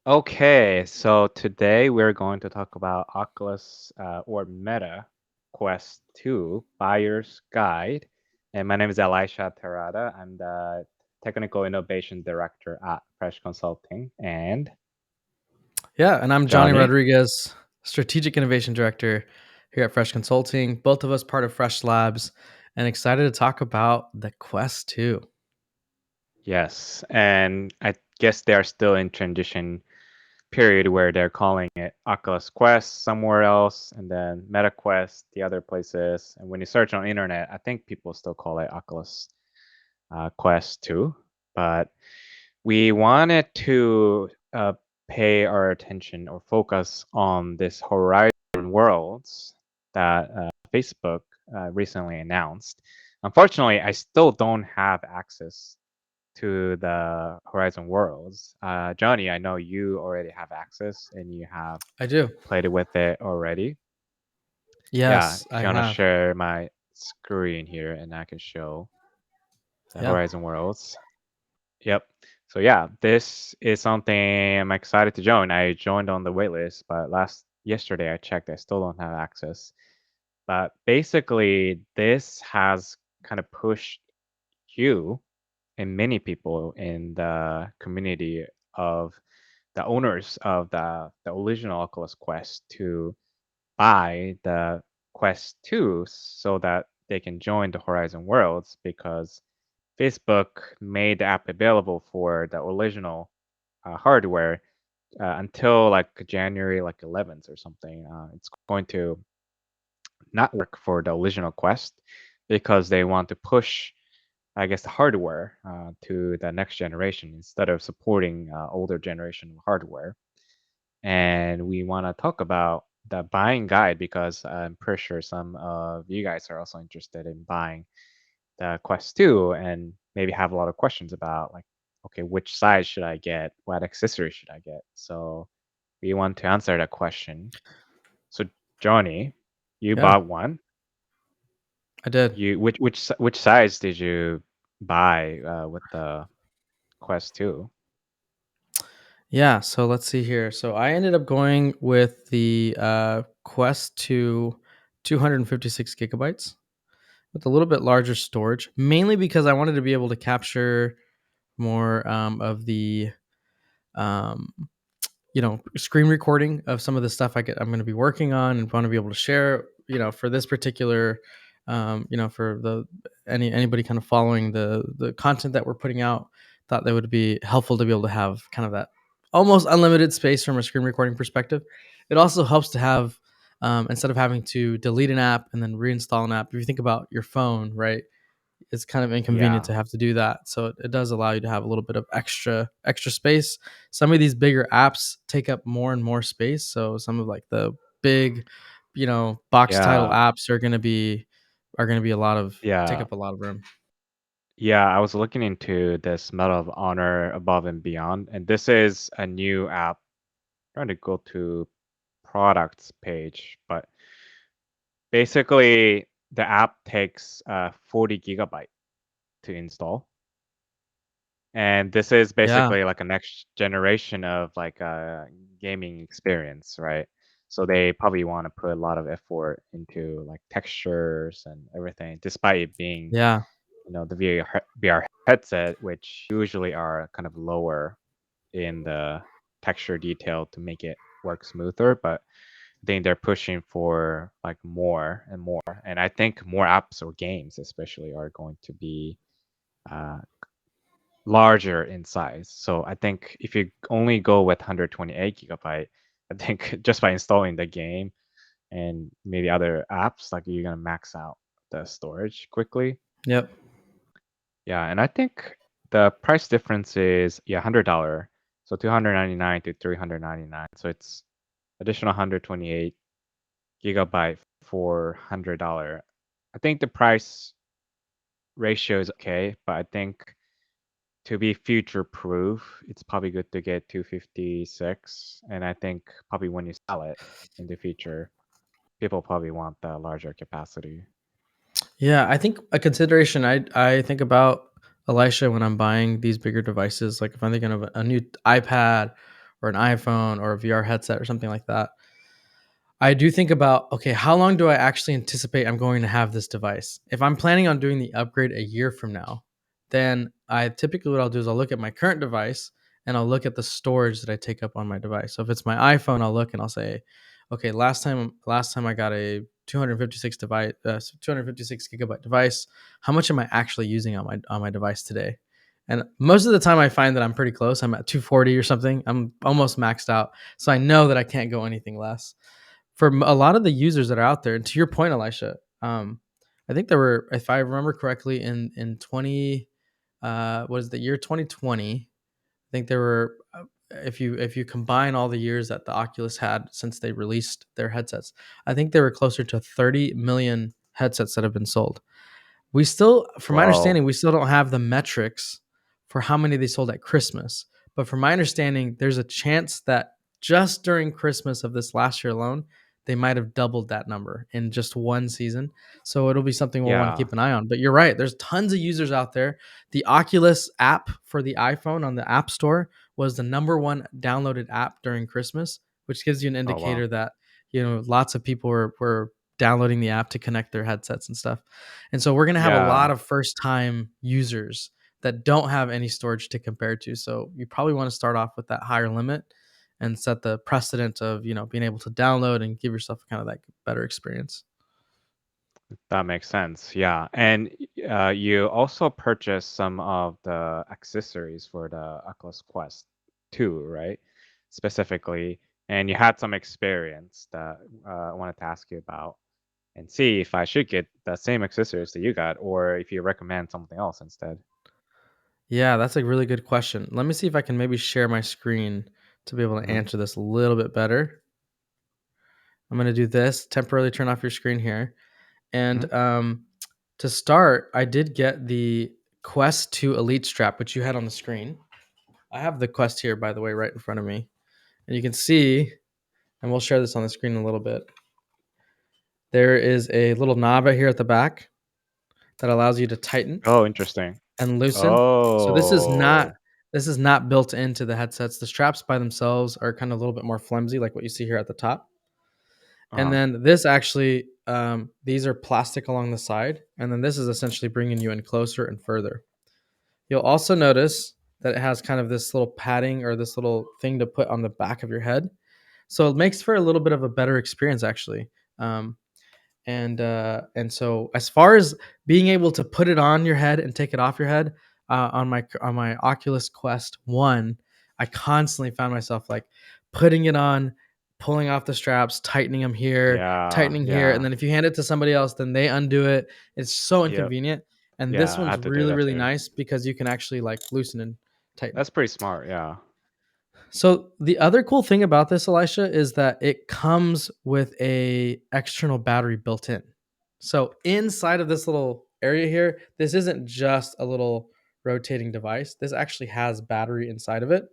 Okay, so today we're going to talk about Oculus or Meta Quest 2 Buyer's Guide. And my name is Elisha Terada. I'm the Technical Innovation Director at Fresh Consulting. And Yeah, and I'm Johnny Johnny? Rodriguez, Strategic Innovation Director here at Fresh Consulting. Both of us part of Fresh Labs, and excited to talk about the Quest 2. Yes, and I guess they're still in transition period where they're calling it Oculus Quest somewhere else, and then Meta Quest the other places. And when you search on internet, I think people still call it Oculus Quest 2. But we wanted to pay our attention or focus on this Horizon Worlds that Facebook recently announced. Unfortunately, I still don't have access to the Horizon Worlds. Johnny, I know you already have access and you have I do. played with it already. Yeah, Yes, if I you want to have. share my screen here and I can show the Yeah, Horizon Worlds. Yep. So yeah, this is something I'm excited to join. I joined on the waitlist, but yesterday I checked, I still don't have access. But basically, this has kind of pushed you and many people in the community of the owners of the original Oculus Quest to buy the Quest 2 so that they can join the Horizon Worlds because Facebook made the app available for the original hardware until like January like 11th or something. It's going to not work for the original Quest because they want to push, I guess, the hardware to the next generation instead of supporting older generation hardware. And we want to talk about the buying guide because I'm pretty sure some of you guys are also interested in buying the Quest 2 and maybe have a lot of questions about like, okay, which size should I get? What accessories should I get? So we want to answer that question. So Johnny, you yeah, bought one. I did. You which size did you buy with the Quest 2? Yeah, so let's see here. So I ended up going with the Quest 2 256 gigabytes with a little bit larger storage, mainly because I wanted to be able to capture more of the um, screen recording of some of the stuff I'm going to be working on and want to be able to share, for this particular, for anybody kind of following the content that we're putting out, thought that would be helpful to be able to have kind of that almost unlimited space from a screen recording perspective. It also helps to have, instead of having to delete an app and then reinstall an app, if you think about your phone, right? It's kind of inconvenient Yeah. to have to do that. So it does allow you to have a little bit of extra space. Some of these bigger apps take up more and more space. So some of like the big, box title Yeah. apps are gonna be a lot of take Yeah. up a lot of room. Yeah, I was looking into this Medal of Honor Above and Beyond, and this is a new app. Trying to go to products page, but basically the app takes 40 gigabyte to install. And this is Yeah. basically like a next generation of like a gaming experience, right? So they probably want to put a lot of effort into like textures and everything, despite it being, Yeah. the VR headset, which usually are kind of lower in the texture detail to make it work smoother. But I think they're pushing for like more and more. And I think more apps or games especially are going to be uh, larger in size. So I think if you only go with 128 gigabyte, I think just by installing the game and maybe other apps, like you're gonna max out the storage quickly. Yep. Yeah, and I think the price difference is $100. So 299 to 399. So it's additional 128 gigabyte for $100. I think the price ratio is okay, but I think to be future proof, it's probably good to get 256. And I think probably when you sell it in the future, people probably want the larger capacity. Yeah, I think a consideration I think about, Elisha, when I'm buying these bigger devices, like if I'm thinking of a new iPad or an iPhone or a VR headset or something like that, I do think about, okay, how long do I actually anticipate I'm going to have this device? If I'm planning on doing the upgrade a year from now, then I typically what I'll do is I'll look at my current device and I'll look at the storage that I take up on my device. So if it's my iPhone, I'll look and I'll say, okay, last time I got a 256 gigabyte device. How much am I actually using on my device today? And most of the time, I find that I'm pretty close. I'm at 240 or something. I'm almost maxed out, so I know that I can't go anything less for a lot of the users that are out there. And to your point, Elisha, I think there were, if I remember correctly, in 20, was the year 2020. I think there were, if you combine all the years that the Oculus had since they released their headsets, I think they were closer to 30 million headsets that have been sold. We still, from my Whoa. understanding, we still don't have the metrics for how many they sold at Christmas. But from my understanding, there's a chance that just during Christmas of this last year alone, they might have doubled that number in just one season. So it'll be something we'll want to Yeah. keep an eye on. But you're right, there's tons of users out there. The Oculus app for the iPhone on the App Store was the number one downloaded app during Christmas, which gives you an Oh, wow. indicator that lots of people were downloading the app to connect their headsets and stuff. And so we're going to have a lot Yeah. of first time users that don't have any storage to compare to. So you probably want to start off with that higher limit and set the precedent of, being able to download and give yourself kind of that better experience. That makes sense. Yeah. And you also purchased some of the accessories for the Oculus Quest 2, right? Specifically. And you had some experience that I wanted to ask you about and see if I should get the same accessories that you got or if you recommend something else instead. Yeah, that's a really good question. Let me see if I can maybe share my screen to be able to Hmm. answer this a little bit better. I'm going to do this, temporarily turn off your screen here. Hmm. And to start, I did get the Quest 2 Elite strap, which you had on the screen. I have the Quest here, by the way, right in front of me. And you can see, and we'll share this on the screen in a little bit. There is a little knob right here at the back that allows you to tighten Oh, interesting. and loosen. So Oh. this is not built into the headsets. The straps by themselves are kind of a little bit more flimsy, like what you see here at the top. And Uh-huh. then this actually, these are plastic along the side, and then this is essentially bringing you in closer and further. You'll also notice that it has kind of this little padding or this little thing to put on the back of your head. So it makes for a little bit of a better experience, actually. Um, and so as far as being able to put it on your head and take it off your head, on my Oculus Quest 1, I constantly found myself like putting it on, pulling off the straps, Yeah. tightening here, and Yeah. then if you hand it to somebody else, then they undo it. It's so Yep. inconvenient. And this Yeah. I one's had to do really, that really too. nice because you can actually like loosen and tighten. That's pretty smart. Yeah. So the other cool thing about this, Elisha, is that it comes with a external battery built in. So inside of this little area here, this isn't just a little rotating device. This actually has battery inside of it.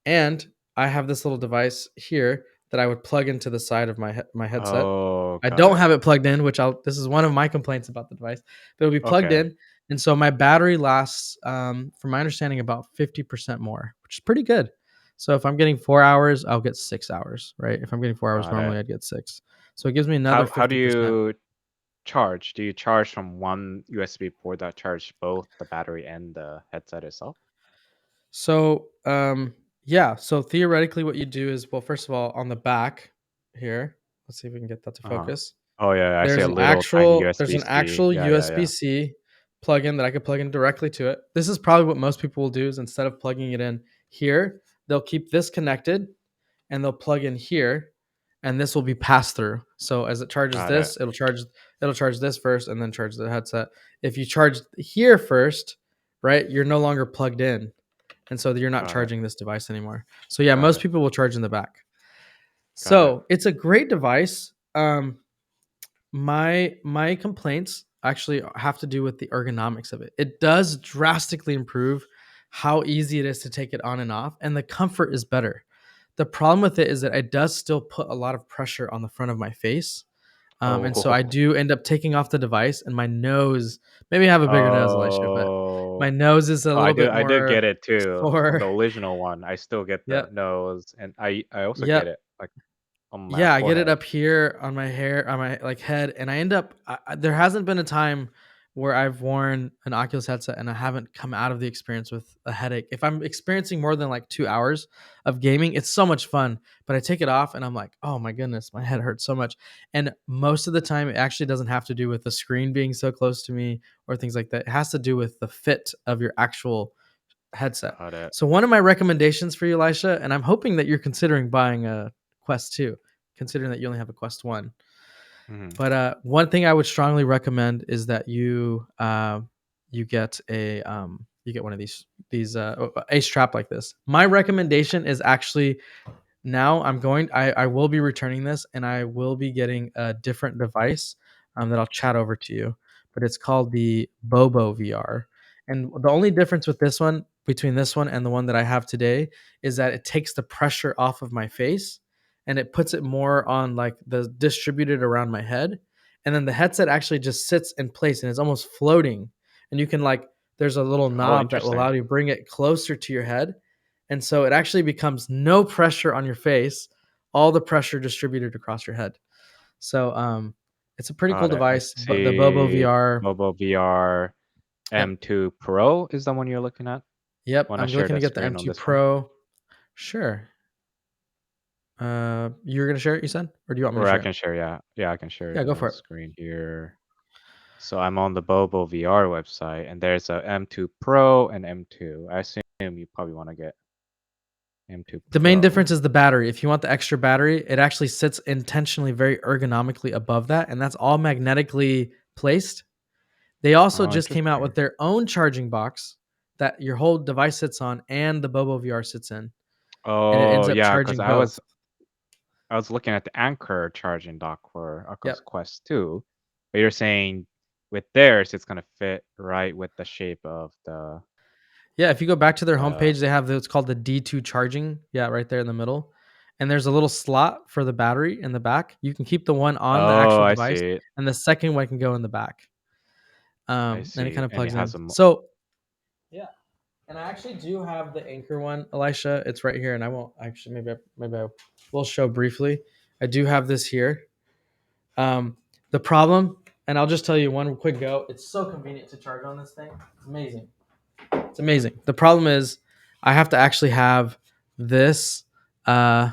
And I have this little device here that I would plug into the side of my headset. Oh, I got don't it. have it plugged in, which this is one of my complaints about the device, but it'll be plugged Okay. in. And so my battery lasts, from my understanding, about 50% more, which is pretty good. So if I'm getting 4 hours, I'll get 6 hours, right? If I'm getting 4 hours Got normally, it. I'd get six. So it gives me another How do 50%. you charge? Do you charge from one USB port that charge both the battery and the headset itself? So yeah. So theoretically, what you do is, well, first of all, on the back here, let's see if we can get that to Uh-huh. focus. Oh yeah, I see There's a an little tiny actual there's an USB-C. actual Yeah, yeah, yeah. USB-C plug-in that I could plug in directly to it. This is probably what most people will do is instead of plugging it in here, they'll keep this connected and they'll plug in here and this will be pass through. So as it charges Got it. this, it'll charge this first and then charge the headset. If you charge here first, right, you're no longer plugged in. And so you're not Got it. charging this device anymore. So yeah, Got most it. people will charge in the back. Got it. So it's a great device. My complaints actually have to do with the ergonomics of it. It does drastically improve how easy it is to take it on and off, and the comfort is better. The problem with it is that it does still put a lot of pressure on the front of my face. And so I Oh. do end up taking off the device, and my nose, maybe I have a bigger nose, Elisha, but my So nose is a oh, little bit I do more get it too. On sore. the original one, I still get the Yep. nose, and I also get Yep. it, like, on my Yeah, I get it forehead. up here on my hair, on my like head, and I end up. There hasn't been a time where I've worn an Oculus headset and I haven't come out of the experience with a headache. If I'm experiencing more than like 2 hours of gaming, it's so much fun. But I take it off and I'm like, oh my goodness, my head hurts so much. And most of the time, it actually doesn't have to do with the screen being so close to me or things like that. It has to do with the fit of your actual headset. Got it. So one of my recommendations for you, Elisha, and I'm hoping that you're considering buying a Quest 2, considering that you only have a Quest 1. Mhm. But one thing I would strongly recommend is that you get you get one of these a strap like this. My recommendation is actually now I will be returning this and I will be getting a different device that I'll chat over to you, but it's called the Bobo VR. And the only difference with this one between this one and the one that I have today is that it takes the pressure off of my face and it puts it more on like the distributed around my head, and then the headset actually just sits in place and it's almost floating, and you can like there's a little Oh, knob that will allow interesting. you to bring it closer to your head, and so it actually becomes no pressure on your face, all the pressure distributed across your head. So it's a pretty cool Got it. I device, but the Bobo see VR. Bobo VR Yep. M2 Pro is the one you're looking at? Yep. Wanna I'm share looking to that get the screen on M2 this one? Pro. Sure. You're gonna share it, you said? Or do you want me to Or I share it? can share, yeah. Yeah, I can share Yeah, go the for it. screen here. So I'm on the Bobo VR website, and there's a M2 Pro and M2. I assume you probably wanna get M2 The main Pro. difference is the battery. If you want the extra battery, it actually sits intentionally very ergonomically above that, and that's all magnetically placed. They also Oh, just came out with interesting. their own charging box that your whole device sits on and the Bobo VR sits in, and it ends Oh, up yeah, because charging both. I was looking at the Anchor charging dock for Oculus Yep. Quest 2, but you're saying with theirs, it's gonna fit right with the shape of Yeah, if you go back to their the homepage, they have it's called the D2 charging. Yeah, right there in the middle. And there's a little slot for the battery in the back. You can keep the one on the Oh, actual I device, see. and the second one can go in the back. I And it see, kind of and it plugs has in. a mo So yeah, and I actually do have the Anchor one, Elisha. It's right here, and I won't actually. Maybe I will show briefly. I do have this here. The problem, and I'll just tell you one quick go. It's so convenient to charge on this thing. It's amazing. It's amazing. The problem is, I have to actually have this. Uh,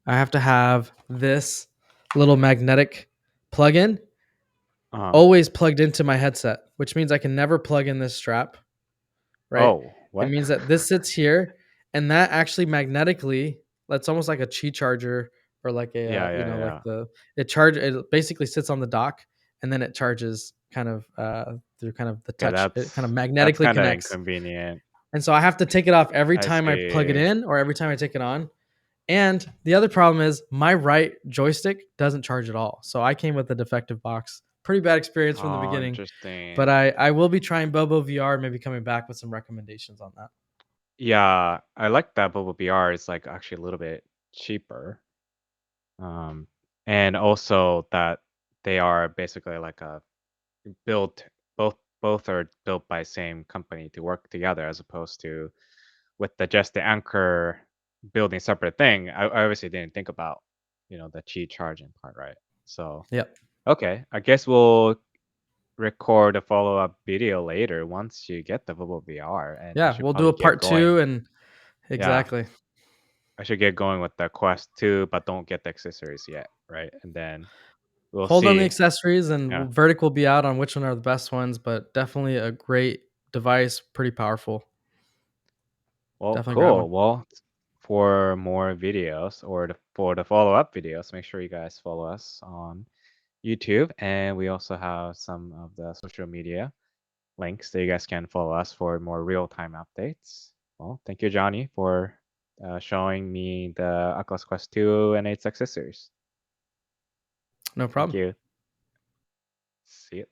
I have to have this little magnetic plug-in uh-huh. always plugged into my headset, which means I can never plug in this strap. Right? Oh, It what? means that this sits here, and that actually magnetically, that's almost like a Qi charger or like a Yeah, yeah, like yeah. it basically sits on the dock, and then it charges kind of through kind of the Okay, touch. It kind of that's magnetically kinda connects. inconvenient. And so I have to take it off every I time I plug it see. in or every time I take it on. And the other problem is my right joystick doesn't charge at all. So I came with a defective box. Pretty bad experience from the Oh, beginning. But interesting. I will be trying Bobo VR, maybe coming back with some recommendations on that. Yeah, I like that Bobo VR is, like, actually a little bit cheaper, um, and also that they are basically like a built both are built by same company to work together as opposed to with just the Anchor building separate thing. I obviously didn't think about, the Qi charging part, right? So, Yep. okay, I guess we'll record a follow-up video later once you get the Bubble VR, and I Yeah, should we'll do probably a get part two going. and Yeah, exactly. I should get going with the Quest 2, but don't get the accessories yet, right? And then we'll Hold on the see. accessories Yeah. and verdict will be out on which one are the best ones, but definitely a great device, pretty powerful. Well, Definitely grab one. cool. Well, for more videos or for the follow-up videos, make sure you guys follow us on YouTube, and we also have some of the social media links that you guys can follow us for more real-time updates. Well, thank you, Johnny, for showing me the Oculus Quest 2 and its accessories. No Thank problem. you. See you.